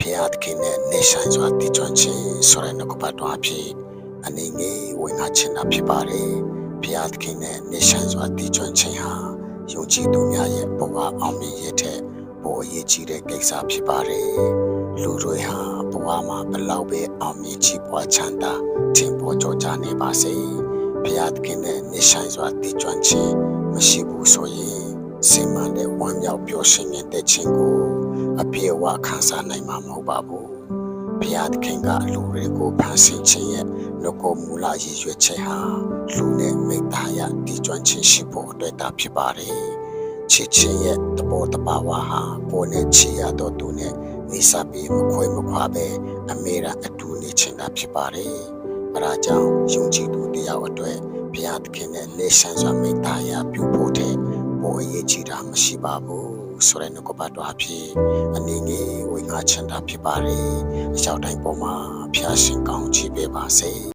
ဖျားသခင်နဲ့နေဆိုင်စွာတည်ကျွမ်းခြင်းဆိုတဲ့နှုတ်ကပတ်တော်အဖြစ်အနေငယ်ဝင်ငါချင်တာဖြစ်ပါတယ်ဖျားသခင်နဲ့နေဆိုင်စွာတည်ကျွမ်းခြင်းဟာယုံကြည်သူများရဲ့ဘဝအောင်မြင်ရေးတဲ့ပိုအရေးကြီးတဲ့ကိစ္စဖြစ်ပါတယ်လူတွေဟာဘဝမှာဘလောက်ပဲအောင်မြင်ကြီးပွားချမ်းသာထင်ပေါ်ကြောကြနေပါစေဖျားသခင်နဲ့နေဆိုင်စွာတည်ကျွမ်းခြင်းမရှိဘူးဆိုရင်စင်မှန်တဲ့ဝမ်းမြောက်ပျော်ရွှင်တဲ့ခြင်းကိုအပြည့်အဝခံစားနိုင်မှာမဟုတ်ပါဘူးဘုရားသခင်ကလူတွေကိုဖန်ဆင်းခြင်းရဲ့နှုတ်ကိုမူလရည်ရွယ်ချက်ဟာလူနဲ့မိသားရတည်ကျွမ်းခြင်းရှိဖို့အတွက်တာဖြစ်ပါတယ်ချစ်ခြင်းရဲ့သဘောတဘာဝဟာကိုယ်နဲ့ချစ်ရတော့သူနဲ့နေစားပြီးမခွဲမခွာပဲအမေရာအတူနေခြင်းတာဖြစ်ပါတယ်အဲဒါကြောင့်ယုံကြည်သူတရားအတွက်ဘုရားသခင်နဲ့လက်ဆန်းစွာမိသားရပြုဖို့တဲ့ပိုအရေးကြီးတာမရှိပါဘူးဆိုတဲ့နှုတ်ကပတ်တော်အဖြစ်အနေငယ်ဝင်ငါချန်တာဖြစ်ပါတယ်အကြောင်းတိုင်းပေါ်မှာဖျားရှင်ကောင်းချီးပေးပါစေ